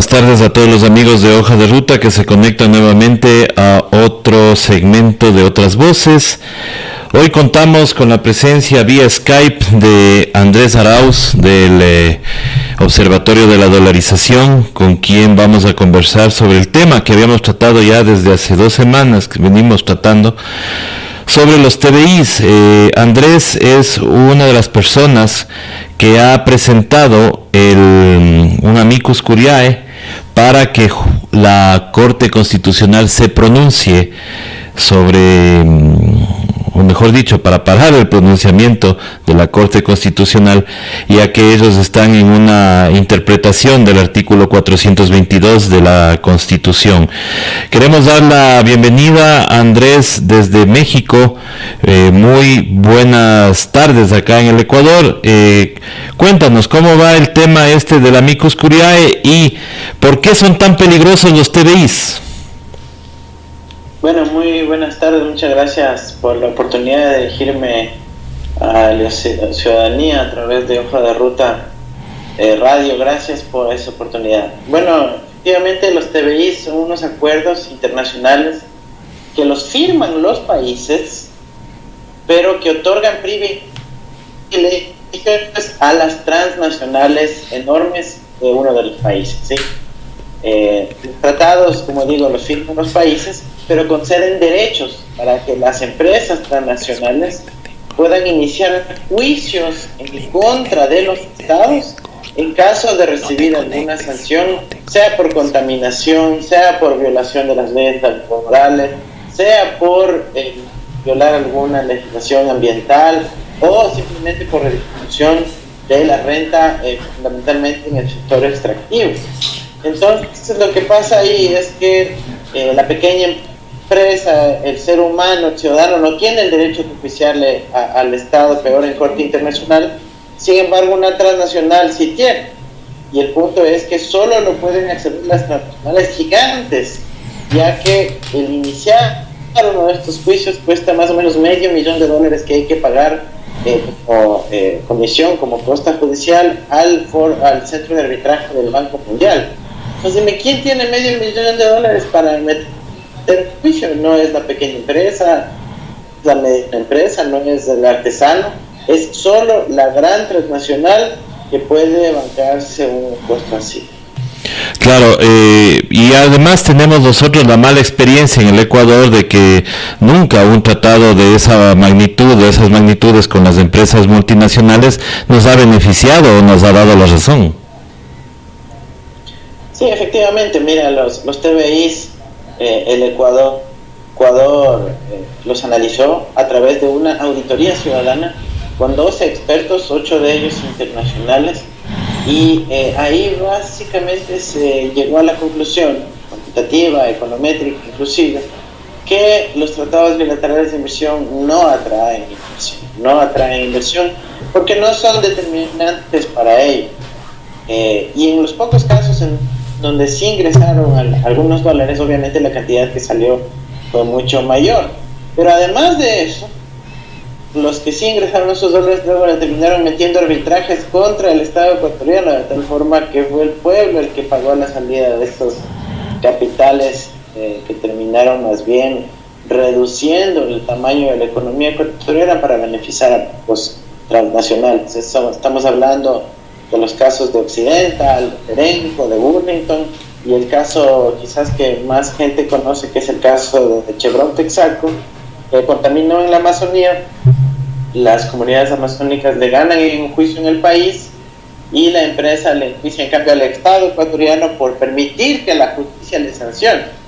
buenas tardes a todos los amigos de Hoja de Ruta que se conectan nuevamente a otro segmento de Otras Voces. Hoy contamos con la presencia vía Skype de Andrés Arauz del Observatorio de la Dolarización, con quien vamos a conversar sobre el tema que habíamos tratado ya desde hace 2 semanas, que venimos tratando sobre los TBIs. Andrés es una de las personas que ha presentado un amicus curiae para que la Corte Constitucional se pronuncie sobre, o mejor dicho, para parar el pronunciamiento de la Corte Constitucional, ya que ellos están en una interpretación del artículo 422 de la Constitución. Queremos dar la bienvenida a Andrés desde México. Muy buenas tardes acá en el Ecuador. Cuéntanos cómo va el tema del amicus curiae y por qué son tan peligrosos los TBIs. Bueno, muy buenas tardes, muchas gracias por la oportunidad de dirigirme a la ciudadanía a través de Hoja de Ruta Radio. Gracias por esa oportunidad. Bueno, efectivamente los TBI son unos acuerdos internacionales que los firman los países, pero que otorgan privilegios a las transnacionales enormes de uno de los países, ¿sí? Tratados, como digo, los firman los países, pero conceden derechos para que las empresas transnacionales puedan iniciar juicios en contra de los estados en caso de recibir alguna sanción, sea por contaminación, sea por violación de las leyes laborales, sea por violar alguna legislación ambiental o simplemente por redistribución de la renta, fundamentalmente en el sector extractivo. Entonces lo que pasa ahí es que la pequeña empresa, el ser humano, el ciudadano no tiene el derecho de enjuiciarle al Estado, peor en corte internacional. Sin embargo, una transnacional sí tiene, y el punto es que solo lo pueden acceder las transnacionales gigantes, ya que el iniciar uno de estos juicios cuesta más o menos $500,000 que hay que pagar como comisión, como costa judicial al Centro de Arbitraje del Banco Mundial. Entonces dime, ¿quién tiene $500,000 para meter juicio? No es la pequeña empresa, la mediana empresa, no es el artesano, es solo la gran transnacional que puede bancarse un costo así. Claro, y además tenemos nosotros la mala experiencia en el Ecuador de que nunca un tratado de esa magnitud, de esas magnitudes con las empresas multinacionales nos ha beneficiado o nos ha dado la razón. Sí, efectivamente, mira, los TBIs, el Ecuador los analizó a través de una auditoría ciudadana con 12 expertos, 8 de ellos internacionales, y ahí básicamente se llegó a la conclusión cuantitativa, econométrica inclusive, que los tratados bilaterales de inversión no atraen inversión porque no son determinantes para ello, y en los pocos casos en donde sí ingresaron algunos dólares, obviamente la cantidad que salió fue mucho mayor, pero además de eso, los que sí ingresaron esos dólares luego terminaron metiendo arbitrajes contra el Estado ecuatoriano, de tal forma que fue el pueblo el que pagó la salida de estos capitales, que terminaron más bien reduciendo el tamaño de la economía ecuatoriana para beneficiar a los transnacionales. Estamos hablando de los casos de Occidental, de Terenco, de Burlington, y el caso quizás que más gente conoce, que es el caso de Chevron Texaco, que contaminó en la Amazonía. Las comunidades amazónicas le ganan en un juicio en el país y la empresa le enjuicia en cambio al Estado ecuatoriano por permitir que la justicia le sancione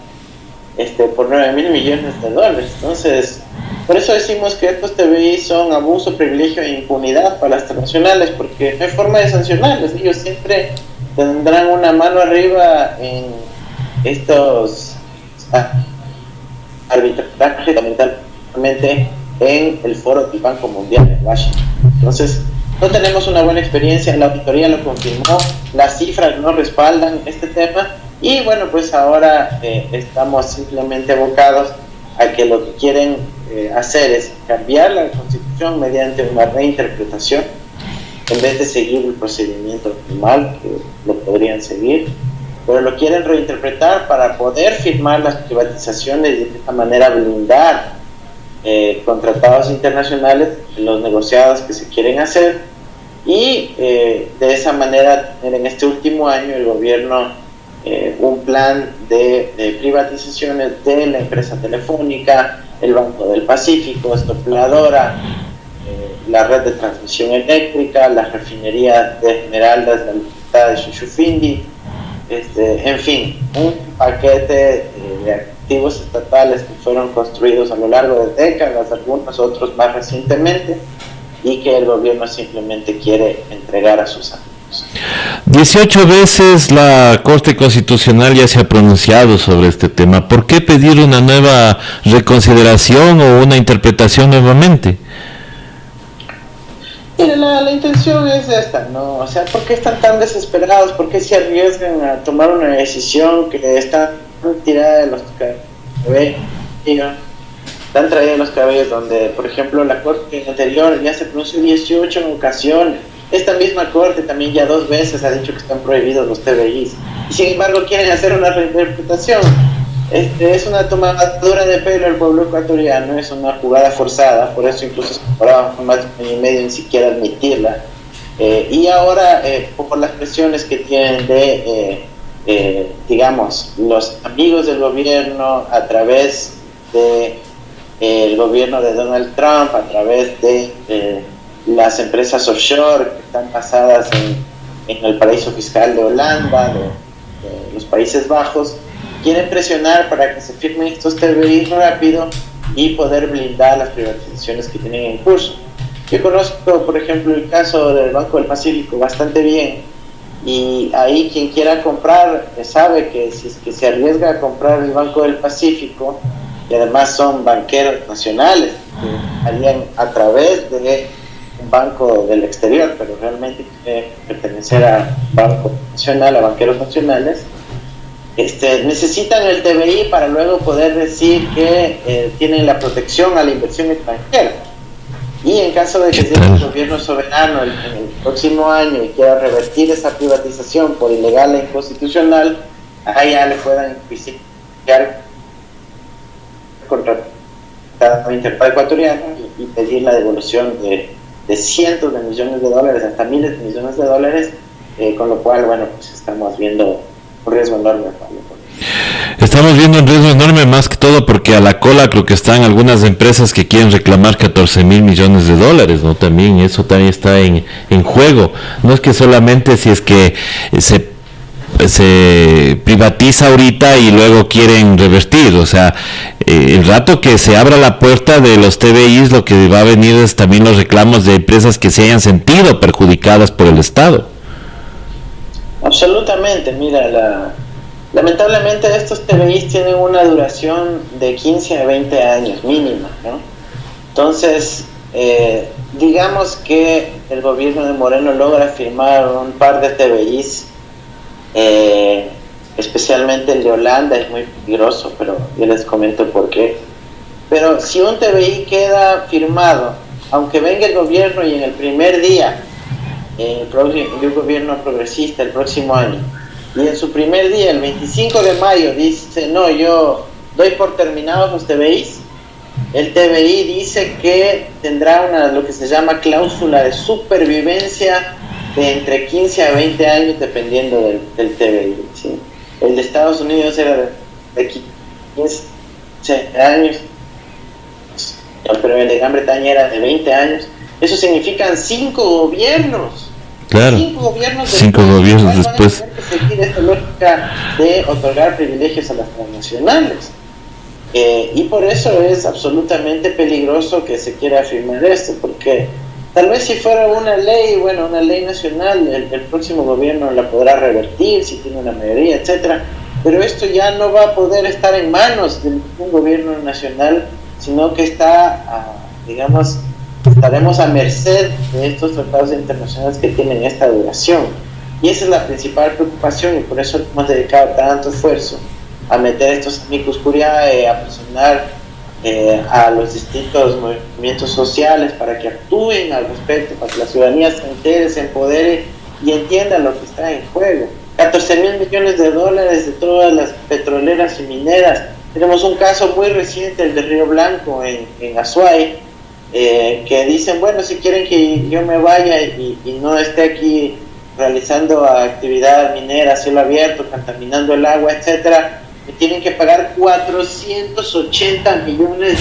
por $9,000,000,000. Entonces, por eso decimos que estos TBI son abuso, privilegio e impunidad para las transnacionales, porque no hay forma de sancionarlos. Ellos siempre tendrán una mano arriba en estos arbitrajes, fundamentalmente en el foro del Banco Mundial en Washington. Entonces, no tenemos una buena experiencia, la auditoría lo confirmó, las cifras no respaldan este tema, y bueno, pues ahora estamos simplemente abocados a que lo que quieren hacer es cambiar la Constitución mediante una reinterpretación, en vez de seguir el procedimiento normal que lo podrían seguir, pero lo quieren reinterpretar para poder firmar las privatizaciones y de esta manera blindar con tratados internacionales los negociados que se quieren hacer, y de esa manera tener en este último año el gobierno un plan de privatizaciones de la empresa telefónica, el Banco del Pacífico, Estopladora, la red de transmisión eléctrica, la refinería de Esmeraldas, la Libertad de Shushufindi, en fin, un paquete de activos estatales que fueron construidos a lo largo de décadas, algunos otros más recientemente, y que el gobierno simplemente quiere entregar a sus amigos. 18 veces la Corte Constitucional ya se ha pronunciado sobre este tema. ¿Por qué pedir una nueva reconsideración o una interpretación nuevamente? Mira, la intención es esta, ¿no? O sea, ¿por qué están tan desesperados? ¿Por qué se arriesgan a tomar una decisión que está tirada de los cabellos? Están traídos de los cabellos donde, por ejemplo, la Corte anterior ya se pronunció 18 en ocasiones. Esta misma Corte también ya 2 veces ha dicho que están prohibidos los TBIs. Y sin embargo quieren hacer una reinterpretación. Es una tomadura de pelo el pueblo ecuatoriano, es una jugada forzada, por eso incluso se demoraba más de un año y medio ni siquiera admitirla. Y ahora, por las presiones que tienen digamos, los amigos del gobierno a través de el gobierno de Donald Trump, a través de las empresas offshore que están basadas en el paraíso fiscal de Holanda, de los Países Bajos, quieren presionar para que se firmen estos TBI rápido y poder blindar las privatizaciones que tienen en curso. Yo conozco, por ejemplo, el caso del Banco del Pacífico bastante bien, y ahí quien quiera comprar sabe que si es que se arriesga a comprar el Banco del Pacífico, y además son banqueros nacionales que harían a través de un banco del exterior, pero realmente quiere pertenecer a banco nacional, a banqueros nacionales, necesitan el TBI para luego poder decir que tienen la protección a la inversión extranjera. Y en caso de que sea el gobierno soberano en el próximo año y quiera revertir esa privatización por ilegal e inconstitucional, ahí ya le puedan iniciar contra el interpol ecuatoriano y pedir la devolución de cientos de millones de dólares, hasta miles de millones de dólares, con lo cual, bueno, pues estamos viendo un riesgo enorme, Pablo. Estamos viendo un riesgo enorme, más que todo porque a la cola creo que están algunas empresas que quieren reclamar 14.000 millones de dólares, ¿no? También eso también está en juego. No es que solamente si es que se privatiza ahorita y luego quieren revertir, o sea, el rato que se abra la puerta de los TBIs, lo que va a venir es también los reclamos de empresas que se hayan sentido perjudicadas por el Estado. Absolutamente, mira, lamentablemente estos TBIs tienen una duración de 15 a 20 años mínima, ¿no? Entonces, digamos que el gobierno de Moreno logra firmar un par de TBIs, especialmente el de Holanda es muy peligroso, pero yo les comento por qué. Pero si un TBI queda firmado, aunque venga el gobierno y en el primer día de un gobierno progresista el próximo año, y en su primer día, el 25 de mayo, dice, no, yo doy por terminados los TBIs, el TBI dice que tendrá lo que se llama cláusula de supervivencia de entre 15 a 20 años, dependiendo del TBI, ¿sí? El de Estados Unidos era de 15 años, pero el de Gran Bretaña era de 20 años. Eso significan 5 gobiernos. Claro, 5 gobiernos después. Van a tener que seguir esta lógica de otorgar privilegios a las transnacionales. Y por eso es absolutamente peligroso que se quiera afirmar esto, porque tal vez si fuera una ley, bueno, una ley nacional, el próximo gobierno la podrá revertir si tiene una mayoría, etcétera. Pero esto ya no va a poder estar en manos de un gobierno nacional, sino que estaremos a merced de estos tratados internacionales que tienen esta duración. Y esa es la principal preocupación, y por eso hemos dedicado tanto esfuerzo a meter estos amicus curiae, a presionar a los distintos movimientos sociales para que actúen al respecto, para que la ciudadanía se entere, se empodere y entienda lo que está en juego. $14.000 millones de todas las petroleras y mineras. Tenemos un caso muy reciente, el de Río Blanco en Azuay, que dicen, bueno, si quieren que yo me vaya y no esté aquí realizando actividad minera a cielo abierto, contaminando el agua, etcétera, me tienen que pagar $480 millones.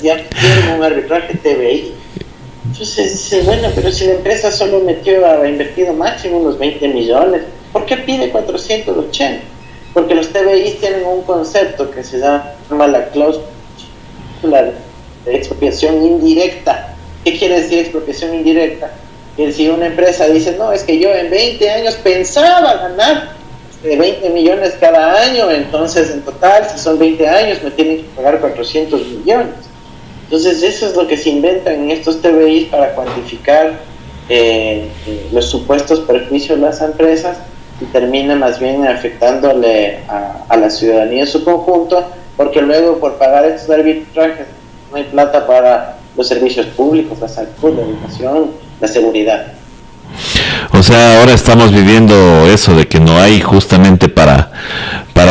Ya quieren un arbitraje TBI. Entonces dice, bueno, pero si la empresa solo ha invertido máximo unos 20 millones, ¿por qué pide 480? Porque los TBIs tienen un concepto que se llama la cláusula de expropiación indirecta. ¿Qué quiere decir expropiación indirecta? Que si una empresa dice, no, es que yo en 20 años pensaba ganar 20 millones cada año, entonces en total, si son 20 años, me tienen que pagar 400 millones. Entonces eso es lo que se inventan en estos TBIs para cuantificar los supuestos perjuicios de las empresas, y termina más bien afectándole a la ciudadanía en su conjunto, porque luego por pagar estos arbitrajes no hay plata para los servicios públicos, la salud, la educación, la seguridad. O sea, ahora estamos viviendo eso de que no hay justamente para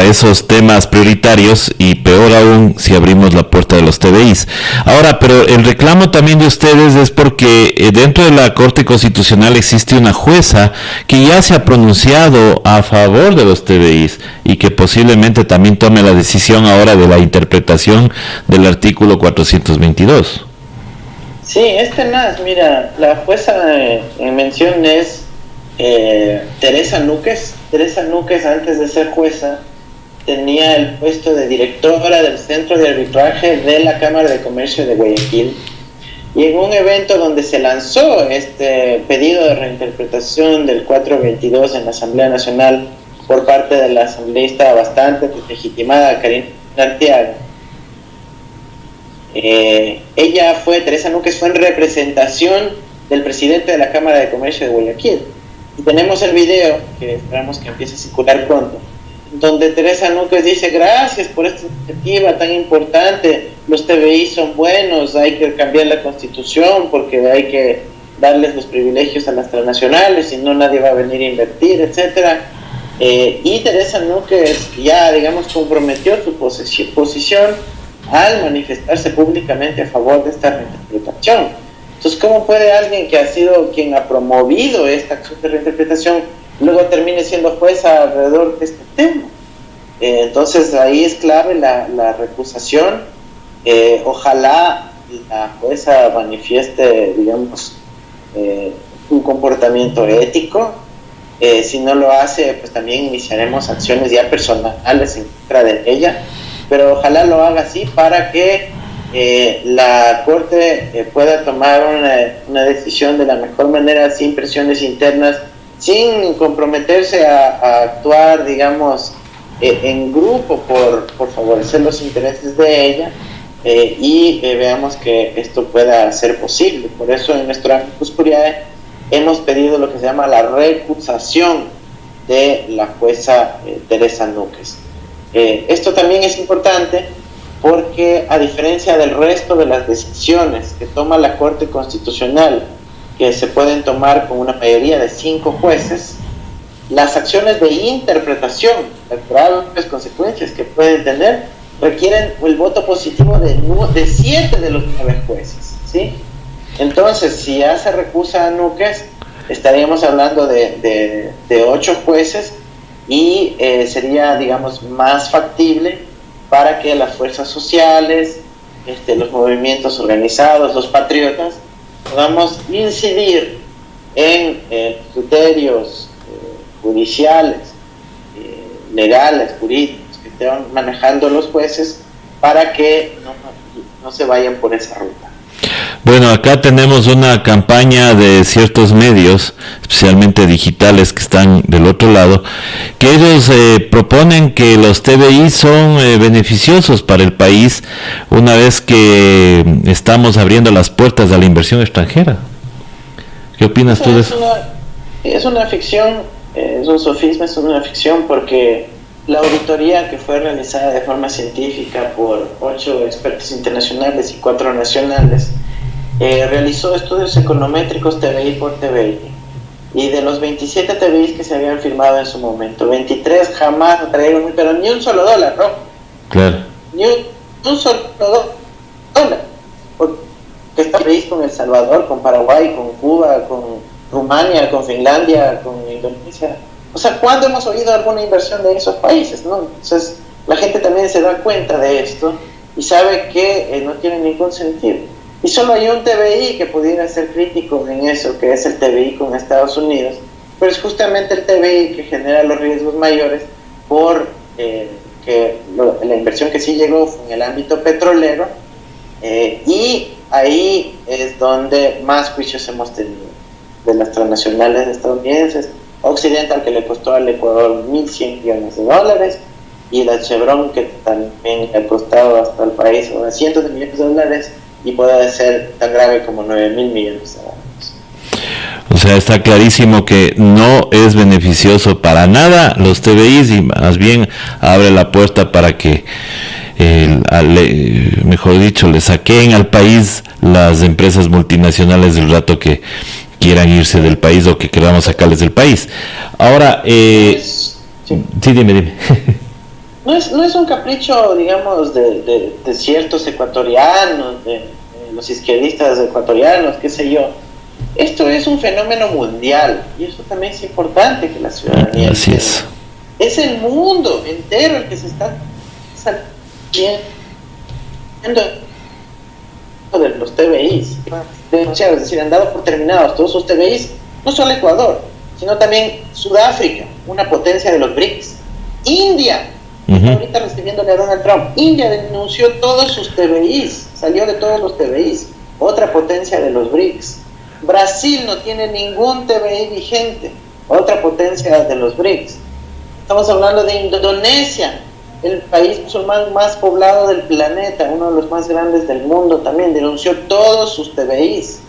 esos temas prioritarios, y peor aún si abrimos la puerta de los TBIs. Ahora, pero el reclamo también de ustedes es porque dentro de la Corte Constitucional existe una jueza que ya se ha pronunciado a favor de los TBIs y que posiblemente también tome la decisión ahora de la interpretación del artículo 422. Sí, más, mira, la jueza en mención es Teresa Núquez. Teresa Núquez, antes de ser jueza, tenía el puesto de directora del Centro de Arbitraje de la Cámara de Comercio de Guayaquil, y en un evento donde se lanzó este pedido de reinterpretación del 422 en la Asamblea Nacional por parte de la asambleísta bastante legitimada Karina Arteaga, Teresa Núquez fue en representación del presidente de la Cámara de Comercio de Guayaquil, y tenemos el video que esperamos que empiece a circular pronto, donde Teresa Núquez dice: gracias por esta iniciativa tan importante, los TBI son buenos, hay que cambiar la constitución porque hay que darles los privilegios a las transnacionales, si no nadie va a venir a invertir, etcétera. Y Teresa Núquez ya, digamos, comprometió su posición al manifestarse públicamente a favor de esta reinterpretación. Entonces, ¿cómo puede alguien que ha sido quien ha promovido esta acción de reinterpretación luego termine siendo jueza alrededor de este tema? Entonces ahí es clave la recusación. Ojalá la jueza manifieste, digamos, un comportamiento ético. Si no lo hace, pues también iniciaremos acciones ya personales en contra de ella, pero ojalá lo haga así para que la Corte pueda tomar una decisión de la mejor manera, sin presiones internas, sin comprometerse a actuar, digamos, en grupo por favorecer los intereses de ella, y veamos que esto pueda ser posible. Por eso en nuestra Cuscuriae hemos pedido lo que se llama la recusación de la jueza Teresa Núquez. Esto también es importante porque, a diferencia del resto de las decisiones que toma la Corte Constitucional, que se pueden tomar con una mayoría de 5 jueces, las acciones de interpretación, las graves consecuencias que pueden tener, requieren el voto positivo de 7 de los 9 jueces, ¿sí? Entonces, si ya se recusa a Núquez, estaríamos hablando de 8 jueces, y sería, digamos, más factible para que las fuerzas sociales, los movimientos organizados, los patriotas, podamos incidir en criterios judiciales, legales, jurídicos, que estén manejando los jueces, para que no se vayan por esa ruta. Bueno, acá tenemos una campaña de ciertos medios, especialmente digitales, que están del otro lado, que ellos proponen que los TBI son beneficiosos para el país una vez que estamos abriendo las puertas a la inversión extranjera. ¿Qué opinas tú de eso? Es una ficción, es un sofisma, es una ficción, porque la auditoría que fue realizada de forma científica por 8 expertos internacionales y 4 nacionales realizó estudios econométricos TBI por TBI. Y de los 27 TBIs que se habían firmado en su momento, 23 jamás no trajeron, pero ni un solo dólar, ¿no? Claro. Ni un solo dólar. Porque está previsto con El Salvador, con Paraguay, con Cuba, con Rumania, con Finlandia, con Indonesia. O sea, ¿cuándo hemos oído alguna inversión de esos países, no? Entonces, la gente también se da cuenta de esto y sabe que no tiene ningún sentido. Y solo hay un TBI que pudiera ser crítico en eso, que es el TBI con Estados Unidos, pero es justamente el TBI que genera los riesgos mayores por que la inversión que sí llegó fue en el ámbito petrolero, y ahí es donde más juicios hemos tenido de las transnacionales estadounidenses. Occidental, que le costó al Ecuador 1.100 millones de dólares, y la Chevron, que también le ha costado hasta el país cientos de millones de dólares, y puede ser tan grave como 9.000 millones de dólares. O sea, está clarísimo que no es beneficioso para nada los TBIs, y más bien abre la puerta para que, mejor dicho, le saqueen al país las empresas multinacionales del rato que quieran irse del país o que queramos sacarles del país. Ahora, sí, dime. No es un capricho, digamos, de ciertos ecuatorianos, de los izquierdistas ecuatorianos, qué sé yo. Esto es un fenómeno mundial, y eso también es importante que la ciudadanía Así es. Es el mundo entero el que se está saliendo de los TBIs. Es decir, han dado por terminados todos sus TBIs, no solo Ecuador, sino también Sudáfrica, una potencia de los BRICS. India, ahorita recibiéndole a Donald Trump. India denunció todos sus TBIs, salió de todos los TBIs, otra potencia de los BRICS. Brasil no tiene ningún TBI vigente, otra potencia de los BRICS. Estamos hablando de Indonesia, el país musulmán más poblado del planeta, uno de los más grandes del mundo, también denunció todos sus TBIs.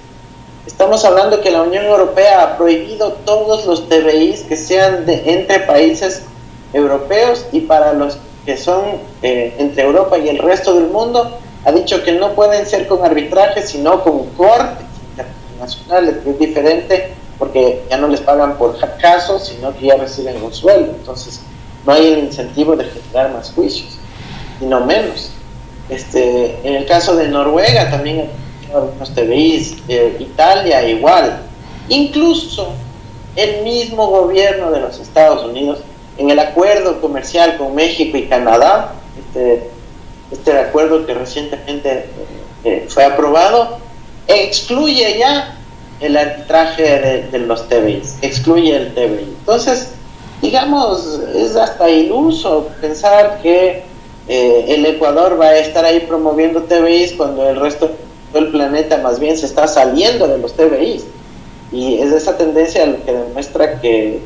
Estamos hablando que la Unión Europea ha prohibido todos los TBIs que sean entre países europeos, y para los que son entre Europa y el resto del mundo, ha dicho que no pueden ser con arbitraje, sino con cortes internacionales, que es diferente, porque ya no les pagan por casos, sino que ya reciben un sueldo. Entonces, no hay el incentivo de generar más juicios, y no menos. En el caso de Noruega también hay algunos TBIs, Italia igual. Incluso el mismo gobierno de los Estados Unidos, en el acuerdo comercial con México y Canadá, este acuerdo que recientemente fue aprobado, excluye ya el arbitraje de los TBIs, excluye el TBI. Entonces, digamos, es hasta iluso pensar que el Ecuador va a estar ahí promoviendo TBIs cuando el resto del planeta más bien se está saliendo de los TBIs. Y es esa tendencia lo que demuestra que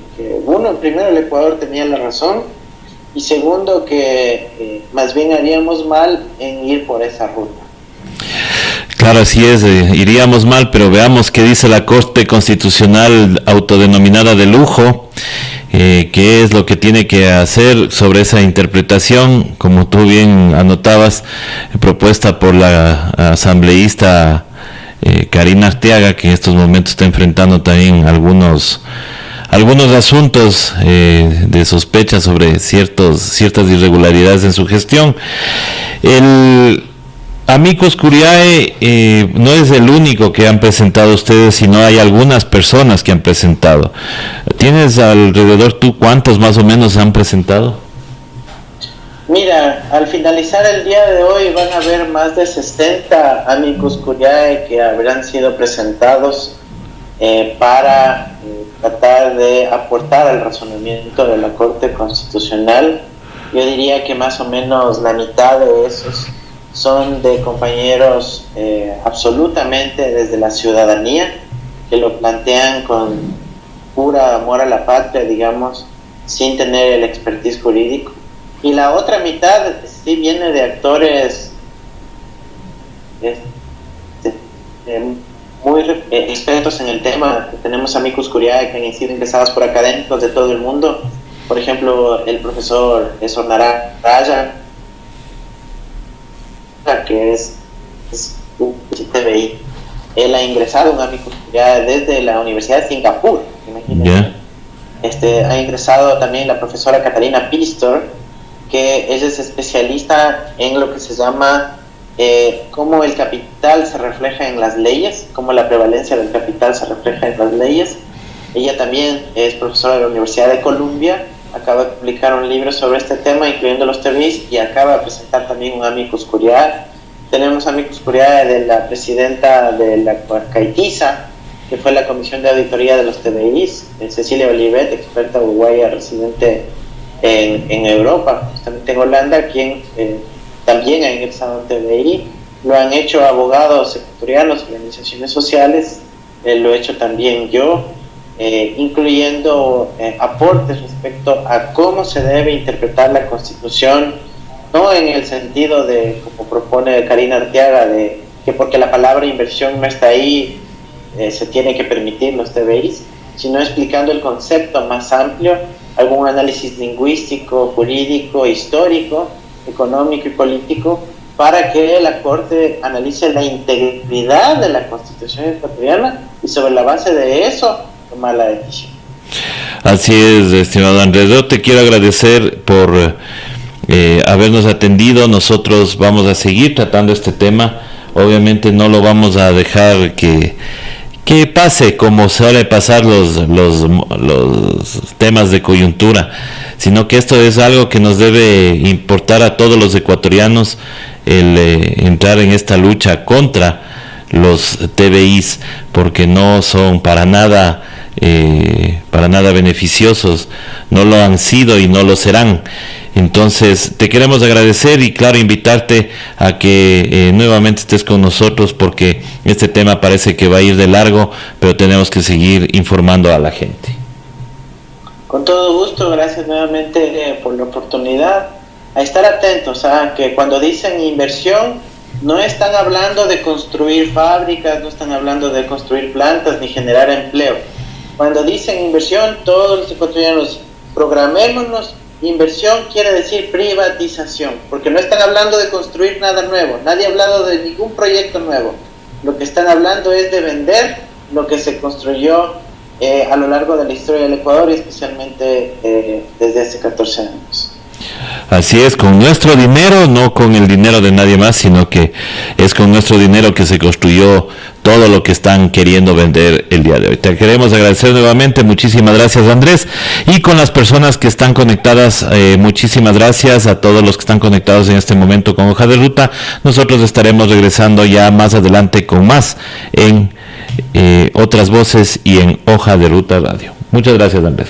uno, primero, el Ecuador tenía la razón, y segundo, que más bien haríamos mal en ir por esa ruta. Claro, así es, iríamos mal, pero veamos qué dice la Corte Constitucional autodenominada de lujo, qué es lo que tiene que hacer sobre esa interpretación, como tú bien anotabas, propuesta por la asambleísta Karina Arteaga, que en estos momentos está enfrentando también algunos asuntos de sospecha sobre ciertas irregularidades en su gestión. El Amicus Curiae no es el único que han presentado ustedes, sino hay algunas personas que han presentado. ¿Tienes alrededor tú cuántos más o menos han presentado? Mira, al finalizar el día de hoy van a haber más de 60 Amicus Curiae que habrán sido presentados para tratar de aportar al razonamiento de la Corte Constitucional. Yo diría que más o menos la mitad de esos son de compañeros absolutamente desde la ciudadanía, que lo plantean con pura amor a la patria, digamos, sin tener el expertise jurídico. Y la otra mitad sí viene de actores muy expertos en el tema. Tenemos Amicus Curiae que han sido ingresados por académicos de todo el mundo. Por ejemplo, el profesor Sornara Raya, que es un TBI. él ha ingresado un amicus curiae desde la Universidad de Singapur, imagínense. Ha ingresado también la profesora Catalina Pistor, que ella es especialista en lo que se llama cómo el capital se refleja en las leyes, cómo la prevalencia del capital se refleja en las leyes. Ella también es profesora de la Universidad de Columbia, acaba de publicar un libro sobre este tema, incluyendo los TVIs, y acaba de presentar también un amicus curiae. Tenemos amicus curiae de la presidenta de la CAITISA, que fue la Comisión de Auditoría de los TVIs, Cecilia Olivet, experta uruguaya residente en Europa, justamente en Holanda, quien también ha ingresado en TVI. Lo han hecho abogados ecuatorianos, organizaciones sociales, lo he hecho también yo, incluyendo aportes respecto a cómo se debe interpretar la Constitución, no en el sentido de, como propone Karina Arteaga, de que porque la palabra inversión no está ahí, se tiene que permitir los TVIs, sino explicando el concepto más amplio, algún análisis lingüístico, jurídico, histórico, económico y político, para que la Corte analice la integridad de la Constitución ecuatoriana y sobre la base de eso tomar la decisión. Así es, estimado Andrés. Yo te quiero agradecer por habernos atendido. Nosotros vamos a seguir tratando este tema. Obviamente no lo vamos a dejar que pase como suele pasar los temas de coyuntura, sino que esto es algo que nos debe importar a todos los ecuatorianos, el entrar en esta lucha contra los TVIs, porque no son para nada beneficiosos, no lo han sido y no lo serán. Entonces te queremos agradecer y claro, invitarte a que nuevamente estés con nosotros, porque este tema parece que va a ir de largo, pero tenemos que seguir informando a la gente. Con todo gusto, gracias nuevamente por la oportunidad. A estar atentos a que cuando dicen inversión no están hablando de construir fábricas, no están hablando de construir plantas ni generar empleo. Cuando dicen inversión, todos los ecuatorianos programémonos. Inversión quiere decir privatización, porque no están hablando de construir nada nuevo, nadie ha hablado de ningún proyecto nuevo. Lo que están hablando es de vender lo que se construyó a lo largo de la historia del Ecuador, y especialmente desde hace 14 años. Así es, con nuestro dinero, no con el dinero de nadie más, sino que es con nuestro dinero que se construyó todo lo que están queriendo vender el día de hoy. Te queremos agradecer nuevamente, muchísimas gracias Andrés, y con las personas que están conectadas, muchísimas gracias a todos los que están conectados en este momento con Hoja de Ruta. Nosotros estaremos regresando ya más adelante con más en otras voces y en Hoja de Ruta Radio. Muchas gracias Andrés.